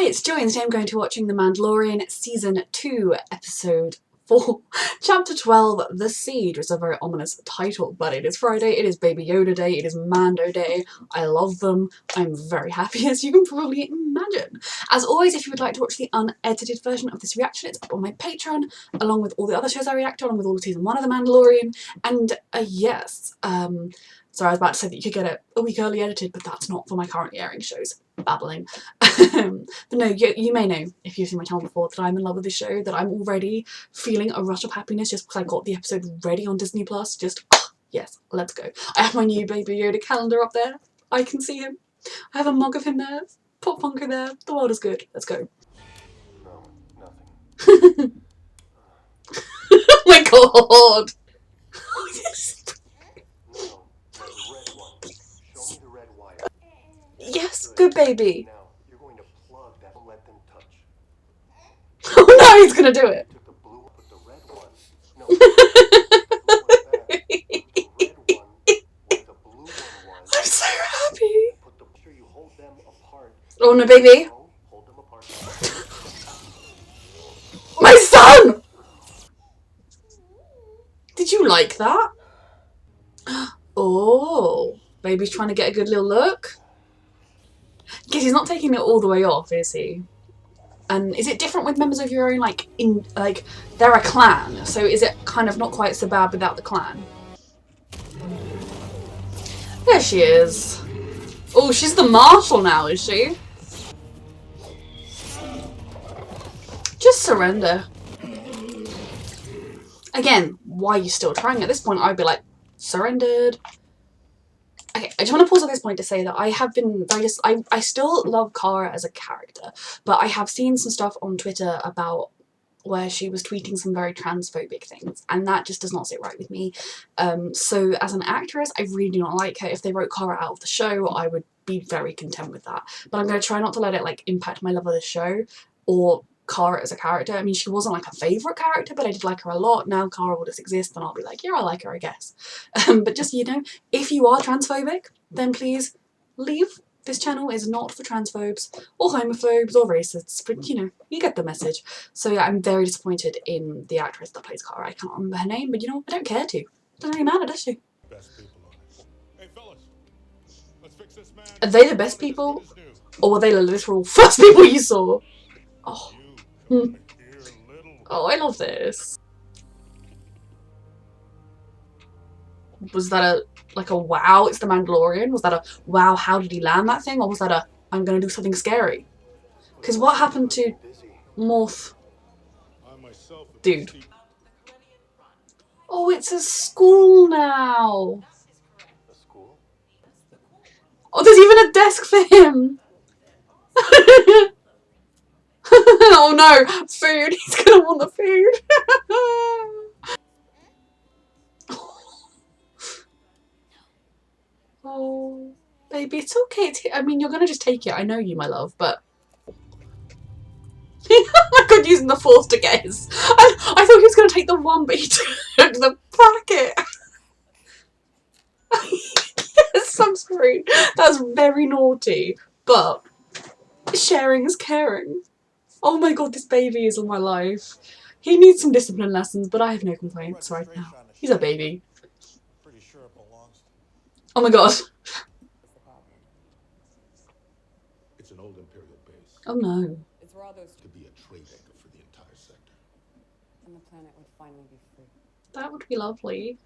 Hi, it's Joy, and today I'm going to be watching The Mandalorian Season 2, Episode 4, Chapter 12, The Siege, which is a very ominous title, but it is Friday, it is Baby Yoda Day, it is Mando Day, I love them, I'm very happy as you can probably imagine. As always, if you would like to watch the unedited version of this reaction, it's up on my Patreon, along with all the other shows I react to, along with all of Season 1 of The Mandalorian, and yes, sorry, I was about to say that you could get it a week early edited, but that's not for my currently airing shows. Babbling. But no, you may know, if you've seen my channel before, that I'm in love with this show, that I'm already feeling a rush of happiness just because I got the episode ready on Disney+. Just, yes, let's go. I have my new Baby Yoda calendar up there. I can see him. I have a mug of him there. Pop Funko there. The world is good. Let's go. No, nothing. Oh my god! Yes, good baby. Now, you're going to plug that and let them touch. Oh no, he's gonna do it. Took the blue, put the red one. No, the red one where the blue one was. I'm so happy. Put the sure you hold them apart. Oh no, baby. No, hold them apart. My son! Did you like that? Oh, baby's trying to get a good little look. Because he's not taking it all the way off, is he? And is it different with members of your own, like, they're a clan, so is it kind of not quite so bad without the clan? There she is. Oh, she's the marshal now, is she? Just surrender. Again, why are you still trying? At this point, I'd be like, surrendered. Okay, I just want to pause at this point to say that I have been very I still love Cara as a character, but I have seen some stuff on Twitter about where she was tweeting some very transphobic things, and that just does not sit right with me. So as an actress, I really do not like her. If they wrote Cara out of the show, I would be very content with that. But I'm going to try not to let it like impact my love of the show or Cara as a character. I mean, she wasn't like a favourite character, but I did like her a lot. Now Cara will just exist and I'll be like, yeah, I like her, I guess. But just, you know, if you are transphobic, then please leave. This channel is not for transphobes or homophobes or racists, but you know, you get the message. So yeah, I'm very disappointed in the actress that plays Cara. I can't remember her name, but you know, I don't care to. Doesn't really matter, does she? Hey fellas, let's fix this man. Are they the best people? Or were they the literal first people you saw? Oh. Oh, I love this. Was that a wow, it's the Mandalorian? Was that a wow, how did he land that thing? Or was that a I'm gonna do something scary? Because what happened to Morph? Dude. Oh, it's a school now. A school? Oh, there's even a desk for him. Oh no, food. He's gonna want the food. Oh, baby, it's okay. I mean, you're gonna just take it. I know you, my love, but... I could using the Force to guess. I thought he was gonna take the one, but he took the packet. Yes, I'm sorry. That's very naughty, but sharing is caring. Oh my god, this baby is in my life. He needs some discipline lessons, but I have no complaints right now. He's a baby. Oh my god. It's an old Imperial base. Oh no. It's where all those To be a trade anchor for the entire sector. and the planet would finally be free. That would be lovely.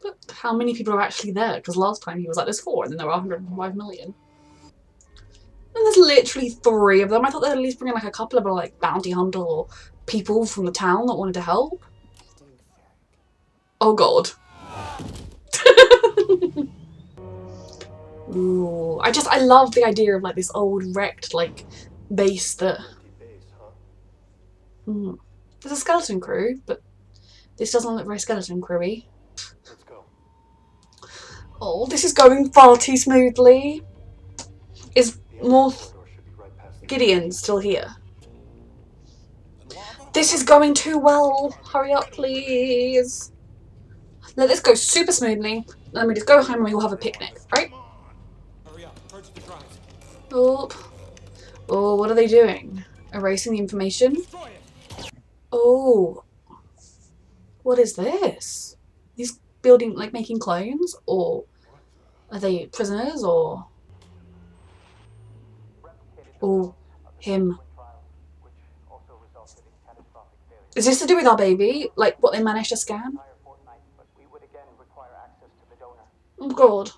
But how many people are actually there? Because last time he was like, there's 4, and then there were 105 million. And there's literally 3 of them. I thought they'd at least bring in like a couple of like bounty hunter or people from the town that wanted to help. Oh god. Ooh, I love the idea of like this old wrecked like base that... There's a skeleton crew, but this doesn't look very skeleton crewy. Let's go. Oh, this is going far too smoothly. Is Morph Gideon still here? This is going too well. Hurry up, please. Let this go super smoothly. Let me just go home and we will have a picnic, right? Oh. Oh, what are they doing? Erasing the information? Destroy it. Oh, what is this? These building, like, making clones? Or are they prisoners? Or... Oh, him. Is this to do with our baby? Like, what they managed to scan? Oh, God.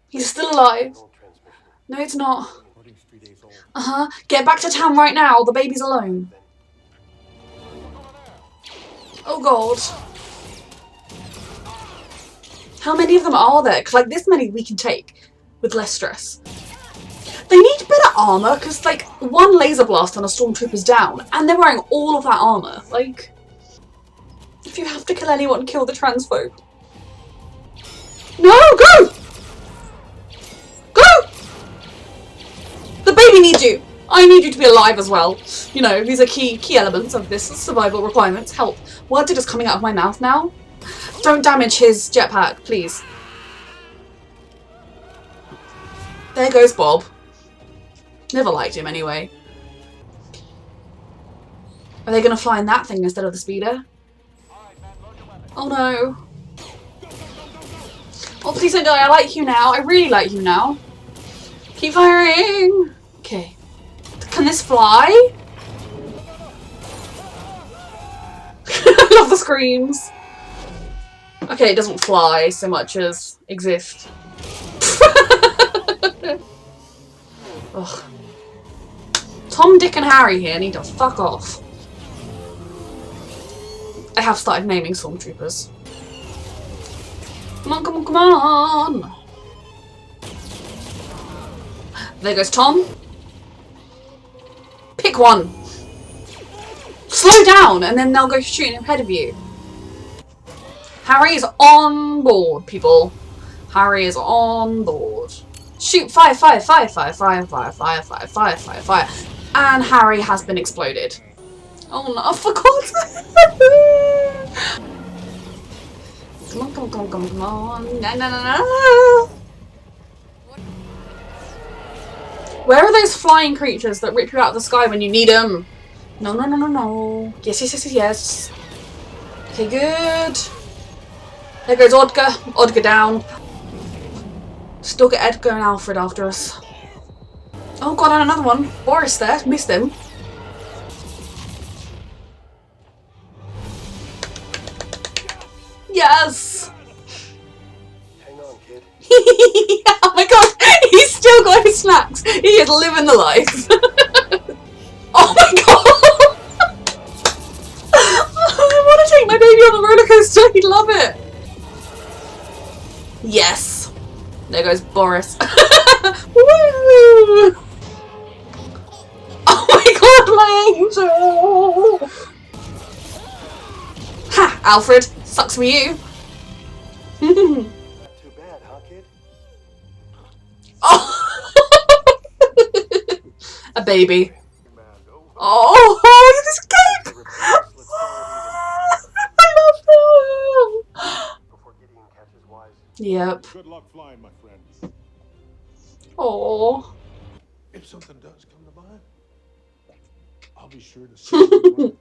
He's still alive. No, it's not. Recording's 3 days old. Uh-huh. Get back to town right now. The baby's alone. Oh, God. How many of them are there? Because, like, this many we can take with less stress. They need better armour, because, like, one laser blast on a stormtrooper's down, and they're wearing all of that armour. Like, if you have to kill anyone, kill the transphobe. No, go! Go! The baby needs you. I need you to be alive as well. You know, these are key elements of this survival requirements. Help. Words are just coming out of my mouth now. Don't damage his jetpack, please. There goes Bob. Never liked him anyway. Are they going to fly in that thing instead of the speeder? Oh no. Oh, please don't die. I like you now. I really like you now. Keep firing. Okay. Can this fly? I love the screams. Okay, it doesn't fly so much as exist. Ugh. Tom, Dick and Harry here need to fuck off. I have started naming stormtroopers. Come on, come on, come on! There goes Tom. Pick one. Slow down and then they'll go shooting ahead of you. Harry is on board, people. Harry is on board. Shoot, fire, fire, fire, fire, fire, fire, fire, fire, fire, fire, fire. And Harry has been exploded. Oh no, I forgot. Come on, come on, come on, come on, come on. No, no, no, no. Where are those flying creatures that rip you out of the sky when you need them? No, no, no, no, no. Yes, yes, yes, yes, yes. Okay, good. There goes Odger. Odger down. Still get Edgar and Alfred after us. Oh god, and another one. Boris there. Missed him. Yes! Hang on, kid. Oh my god, he's still got his snacks. He is living the life. Oh my god! I want to take my baby on the roller coaster. He'd love it. Yes. There goes Boris. Woo! Oh my god, my angel! Ha! Alfred, sucks for you. Not too bad, huh, kid? Oh! A baby. Oh, look at this cape! I love them! Before Gideon catches wise. Yep. Good luck flying, my friend. Oh. If something does come to mind, I'll be sure to see you.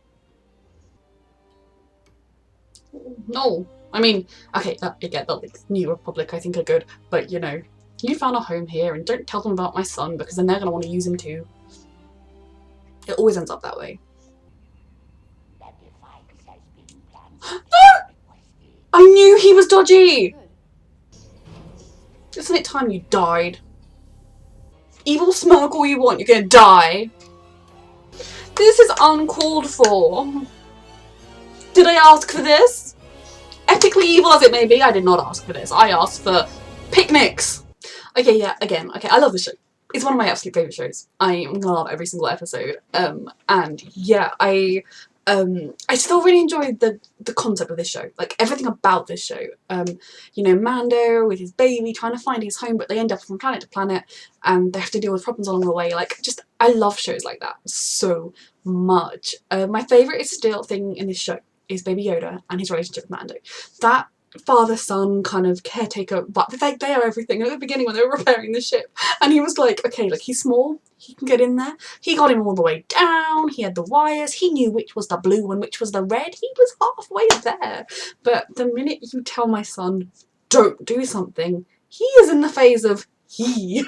No. I mean, okay, I get that like, New Republic I think are good, but you know, you found a home here and don't tell them about my son because then they're going to want to use him too. It always ends up that way. I knew he was dodgy! Isn't it time you died? Evil smirk all you want, you're gonna die. This is uncalled for. Did I ask for this? Epically evil as it may be, I did not ask for this. I asked for picnics. Okay, yeah, again, okay, I love this show. It's one of my absolute favourite shows. I love every single episode. And yeah, I still really enjoy the concept of this show. Like everything about this show. You know, Mando with his baby trying to find his home, but they end up from planet to planet and they have to deal with problems along the way. Like just I love shows like that so much. My favourite is still thing in this show is Baby Yoda and his relationship with Mando. That father-son kind of caretaker, but they are everything. At the beginning when they were repairing the ship, and he was like, okay, like he's small, he can get in there. He got him all the way down, he had the wires, he knew which was the blue and which was the red, he was halfway there. But the minute you tell my son, don't do something, he is in the phase of he.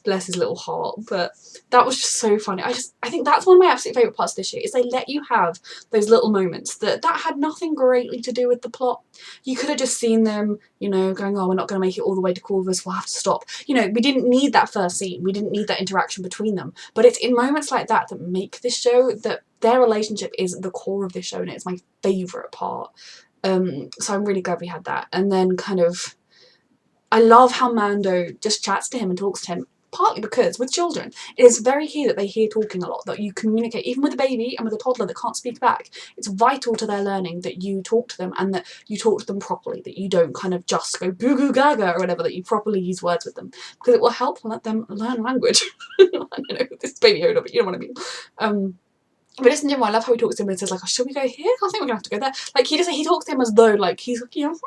Bless his little heart. But that was just so funny. I think that's one of my absolute favourite parts of this year, is they let you have those little moments that had nothing greatly to do with the plot. You could have just seen them, you know, going, oh, we're not going to make it all the way to Corvus, we'll have to stop. You know, we didn't need that first scene, we didn't need that interaction between them, but it's in moments like that that make this show, that their relationship is the core of this show, and it's my favourite part. So I'm really glad we had that. And then kind of, I love how Mando just chats to him and talks to him, partly because with children it is very key that they hear talking a lot, that you communicate, even with a baby and with a toddler that can't speak back. It's vital to their learning that you talk to them, and that you talk to them properly, that you don't kind of just go goo goo gaga or whatever, that you properly use words with them, because it will help let them learn language. I don't know, this baby Yoda, but you know what I mean. But just in general, I love how he talks to him and says, like, oh, should we go here? I think we're gonna have to go there. Like, he talks to him as though, like, he's, you know,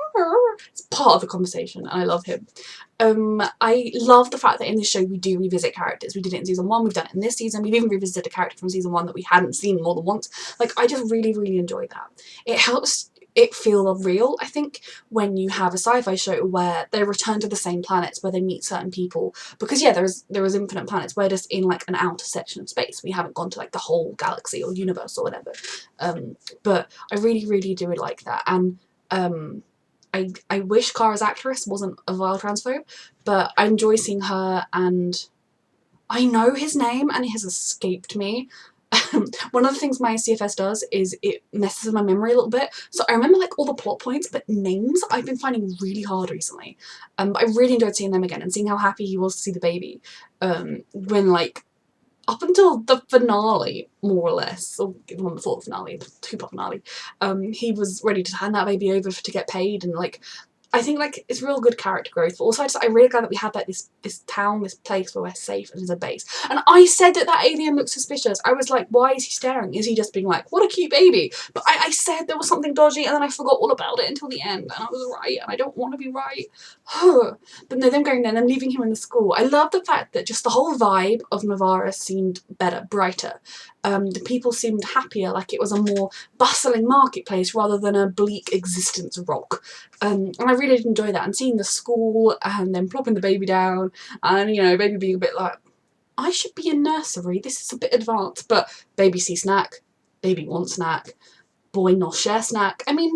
it's part of the conversation, and I love him. I love the fact that in this show we do revisit characters. We did it in season 1, we've done it in this season, we've even revisited a character from season 1 that we hadn't seen more than once. Like, I just really, really enjoy that. It helps it feel real, I think, when you have a sci-fi show where they return to the same planets, where they meet certain people, because yeah, there is infinite planets, we're just in like an outer section of space, we haven't gone to like the whole galaxy or universe or whatever. But I really, really do like that. And I wish Kara's actress wasn't a vile transphobe, but I enjoy seeing her, and I know his name and it has escaped me. One of the things my CFS does is it messes with my memory a little bit, so I remember like all the plot points, but names I've been finding really hard recently. But I really enjoyed seeing them again and seeing how happy he was to see the baby, when like up until the finale, more or less, or the one before the finale, the 2-part finale, he was ready to hand that baby over to get paid, and like, I think like it's real good character growth. But also I'm really glad that we had like this town, this place where we're safe and there's a base. And I said that alien looked suspicious. I was like, why is he staring? Is he just being like, what a cute baby? But I said there was something dodgy, and then I forgot all about it until the end, and I was right, and I don't want to be right. But no, them going there and them leaving him in the school. I love the fact that just the whole vibe of Navarra seemed better, brighter. The people seemed happier, like it was a more bustling marketplace rather than a bleak existence rock. And I really did enjoy that, and seeing the school and then plopping the baby down, and you know, baby being a bit like, I should be in nursery, this is a bit advanced, but baby see snack, baby want snack, boy not share snack. I mean,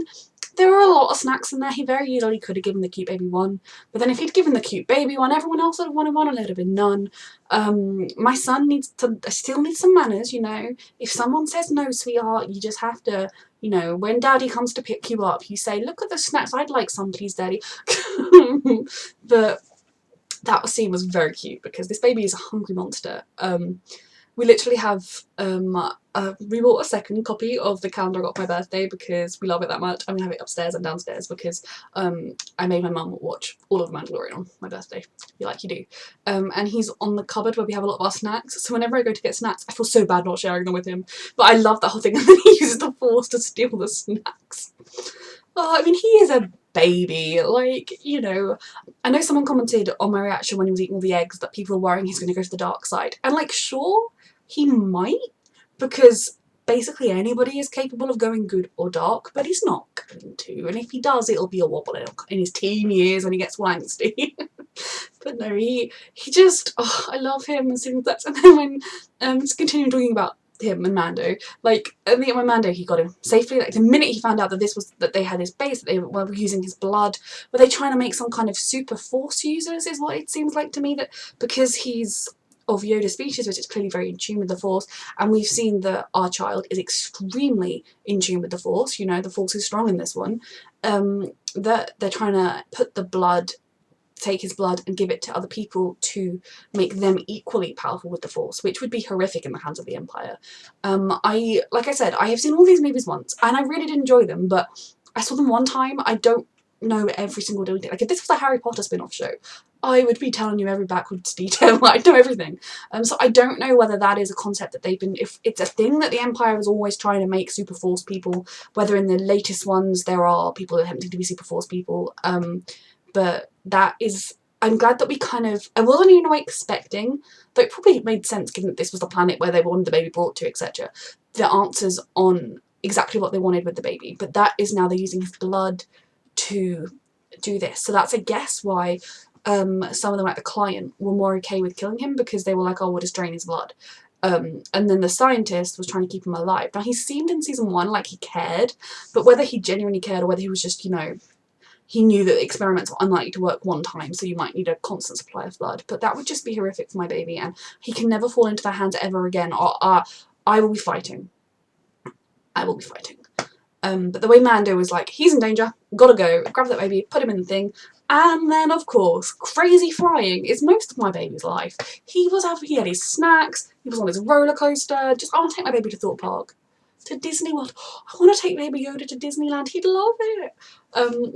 there were a lot of snacks in there. He very easily could have given the cute baby one, but then if he'd given the cute baby one, everyone else would have wanted one and there'd have been none. My son still needs some manners, you know. If someone says no, sweetheart, you just have to, you know, when daddy comes to pick you up, you say, look at the snacks, I'd like some please, daddy. But that scene was very cute because this baby is a hungry monster. We literally have, we bought a second copy of the calendar I got for my birthday because we love it that much, and we have it upstairs and downstairs because I made my mum watch all of Mandalorian on my birthday, like you do. And he's on the cupboard where we have a lot of our snacks, so whenever I go to get snacks, I feel so bad not sharing them with him. But I love that whole thing, and then he uses the Force to steal the snacks. Oh, I mean, he is a baby, like, you know. I know someone commented on my reaction when he was eating all the eggs that people are worrying he's going to go to the dark side, and like, sure, he might, because basically anybody is capable of going good or dark, but he's not going to, and if he does, it'll be a wobble in his teen years when he gets all angsty. But no, he just, oh, I love him and seeing that. And then when just continuing talking about him and Mando, like at the end when Mando, he got him safely. Like the minute he found out that they had his base, that they were using his blood, were they trying to make some kind of super force users, is what it seems like to me, that because he's of Yoda species, which is clearly very in tune with the Force, and we've seen that our child is extremely in tune with the Force, you know, the Force is strong in this one, that they're trying to put the blood, take his blood and give it to other people to make them equally powerful with the Force, which would be horrific in the hands of the Empire. Like I said, I have seen all these movies once, and I really did enjoy them, but I saw them one time, I don't know every single detail. Like if this was a Harry Potter spin-off show, I would be telling you every backwards detail. I know everything. So I don't know whether that is a concept that they've been, if it's a thing that the Empire is always trying to make super force people, whether in the latest ones there are people attempting to be super force people. But that is, I'm glad that we kind of, I wasn't even expecting, though it probably made sense given that this was the planet where they wanted the baby brought to, etc. The answers on exactly what they wanted with the baby, but that is now they're using his blood to do this. So that's, I guess, why some of them, like the client, were more okay with killing him, because they were like, oh, we'll just drain his blood. And then the scientist was trying to keep him alive. Now, he seemed in season 1 like he cared, but whether he genuinely cared or whether he was just, you know, he knew that experiments were unlikely to work one time, so you might need a constant supply of blood. But that would just be horrific for my baby, and he can never fall into their hands ever again, or I will be fighting. I will be fighting. But the way Mando was like, he's in danger, gotta go, grab that baby, put him in the thing, and then of course, crazy flying is most of my baby's life. He had his snacks, he was on his roller coaster, just, I want to take my baby to Thorpe Park, to Disney World, I want to take baby Yoda to Disneyland, he'd love it.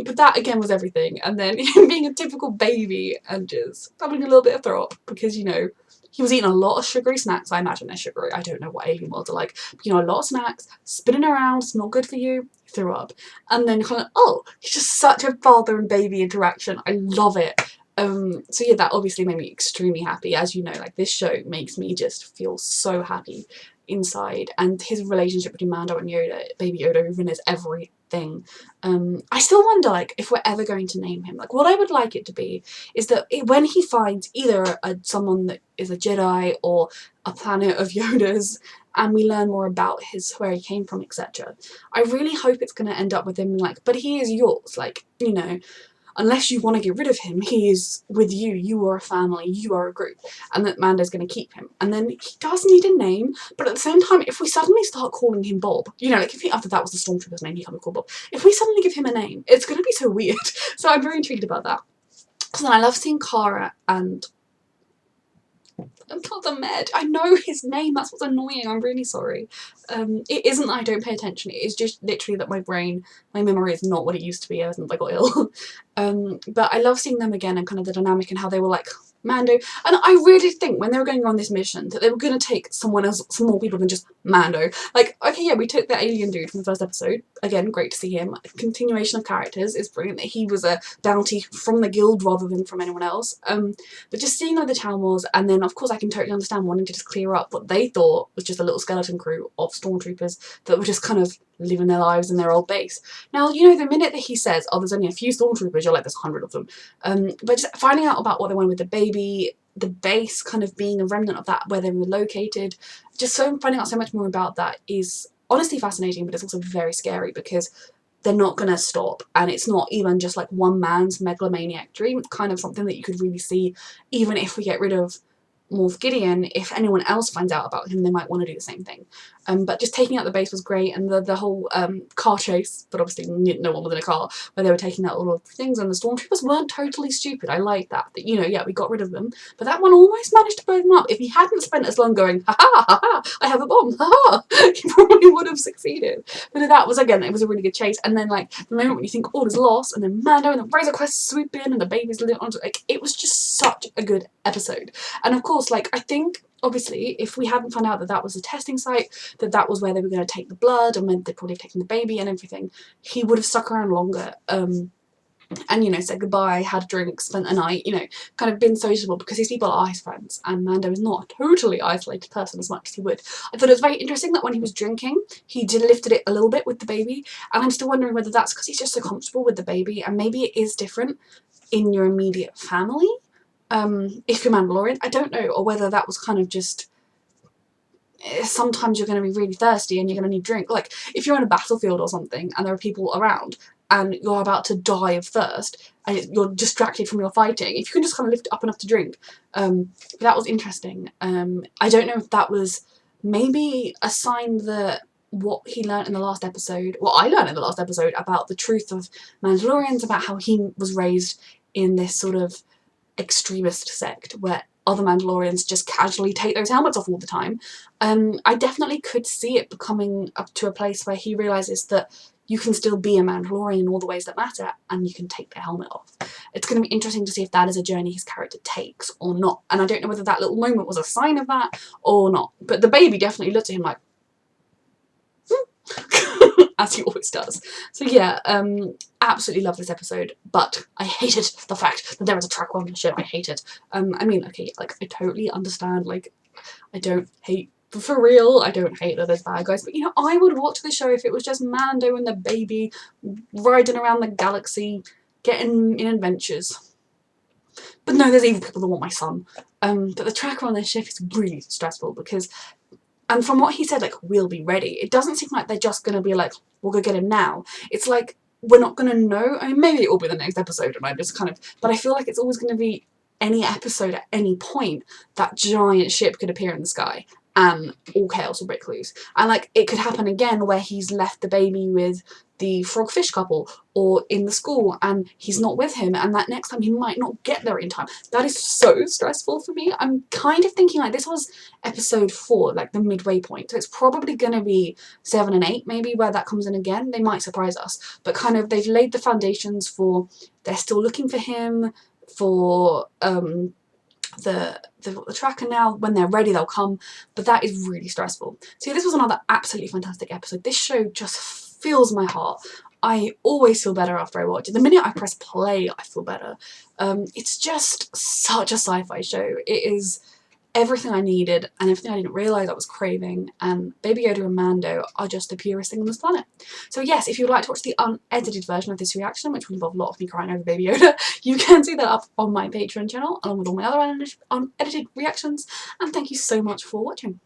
But that again was everything, and then him being a typical baby and just having a little bit of throw up, because, you know, he was eating a lot of sugary snacks. I imagine they're sugary. I don't know what alien worlds are like. But, you know, a lot of snacks, spinning around, it's not good for you. He threw up. And then kind of, oh, it's just such a father and baby interaction. I love it. So yeah, that obviously made me extremely happy. As you know, like, this show makes me just feel so happy inside, and his relationship between Mando and Yoda, baby Yoda, even, is everything. I still wonder, like, if we're ever going to name him. Like, what I would like it to be is that when he finds either someone that is a Jedi or a planet of Yoda's, and we learn more about where he came from, etc., I really hope it's going to end up with him like, but he is yours, like, you know, unless you want to get rid of him, he is with you, you are a family, you are a group, and that Mando's going to keep him. And then he does need a name, but at the same time, if we suddenly start calling him Bob, you know, like if after that was the Stormtrooper's name, he can't be called Bob, if we suddenly give him a name, it's going to be so weird. So I'm very intrigued about that. So then I love seeing Cara and not the Med. I know his name, that's what's annoying, I'm really sorry. It isn't that I don't pay attention, it is just literally that my memory is not what it used to be ever since I got ill. But I love seeing them again and kind of the dynamic and how they were like, Mando, and I really think when they were going on this mission that they were going to take someone else, some more people than just Mando. Like, okay, yeah, we took the alien dude from the first episode, again, great to see him. Continuation of characters is brilliant that he was a bounty from the guild rather than from anyone else. But just seeing the Town Wars, and then of course I can totally understand wanting to just clear up what they thought was just a little skeleton crew of stormtroopers that were just kind of living their lives in their old base. Now, you know, the minute that he says, oh, there's only a few stormtroopers, you're like, there's 100 of them. But just finding out about what they wanted with the baby, the base kind of being a remnant of that, where they were located, just finding out so much more about that is honestly fascinating, but it's also very scary because they're not going to stop, and it's not even just like one man's megalomaniac dream. It's kind of something that you could really see, even if we get rid of Moff Gideon, if anyone else finds out about him, they might want to do the same thing. But just taking out the base was great, and the whole car chase, but obviously no one was in a car, where they were taking out all of the things, and the stormtroopers weren't totally stupid. I like that, you know, yeah, we got rid of them, but that one almost managed to blow them up. If he hadn't spent as long going, ha ha ha ha, I have a bomb, ha ha, he probably would have succeeded. But that was, again, it was a really good chase, and then like the moment when you think all is lost, and then Mando and the Razor Crest swoop in, and the baby's lit on, like, it was just such a good episode. And of course, like, I think obviously if we hadn't found out that that was a testing site, that was where they were going to take the blood, and they'd probably have taken the baby and everything, he would have stuck around longer, and, you know, said goodbye, had a drink, spent a night, you know, kind of been sociable, because these people are his friends, and Mando is not a totally isolated person as much as he would. I thought it was very interesting that when he was drinking, he lifted it a little bit with the baby, and I'm still wondering whether that's because he's just so comfortable with the baby, and maybe it is different in your immediate family, if you're Mandalorian, I don't know, or whether that was kind of just, sometimes you're going to be really thirsty and you're going to need drink. Like, if you're in a battlefield or something and there are people around and you're about to die of thirst and you're distracted from your fighting, if you can just kind of lift it up enough to drink. That was interesting. I don't know if that was maybe a sign that what he learned in the last episode, what I learned in the last episode about the truth of Mandalorians, about how he was raised in this sort of extremist sect where other Mandalorians just casually take those helmets off all the time. I definitely could see it becoming up to a place where he realises that, you can still be a Mandalorian in all the ways that matter, and you can take the helmet off. It's going to be interesting to see if that is a journey his character takes or not. And I don't know whether that little moment was a sign of that or not. But the baby definitely looked at him like, as he always does. So yeah, absolutely love this episode, but I hated the fact that there was a tracker on the ship. I hate it. I mean, okay, like, I totally understand, like, I don't hate, for real, I don't hate that there's bad guys, but you know, I would watch the show if it was just Mando and the baby riding around the galaxy, getting in adventures. But no, there's evil people that want my son. But the tracker on their ship is really stressful because, and from what he said, like, we'll be ready. It doesn't seem like they're just going to be like, we'll go get him now. It's like, we're not going to know. I mean, maybe it will be the next episode and I just kind of, but I feel like it's always going to be any episode at any point that giant ship could appear in the sky and all chaos will break loose. And like, it could happen again where he's left the baby with the frog-fish couple or in the school and he's not with him, and that next time he might not get there in time. That is so stressful for me. I'm kind of thinking like this was episode 4, like the midway point, so it's probably going to be 7 and 8 maybe where that comes in again. They might surprise us, but kind of they've laid the foundations for, they're still looking for him, for the tracker now. When they're ready they'll come, but that is really stressful. So this was another absolutely fantastic episode. This show just fills my heart. I always feel better after I watch it. The minute I press play I feel better. It's just such a sci-fi show. It is everything I needed and everything I didn't realise I was craving, and Baby Yoda and Mando are just the purest thing on this planet. So yes, if you would like to watch the unedited version of this reaction, which will involve a lot of me crying over Baby Yoda, you can see that up on my Patreon channel along with all my other unedited reactions, and thank you so much for watching.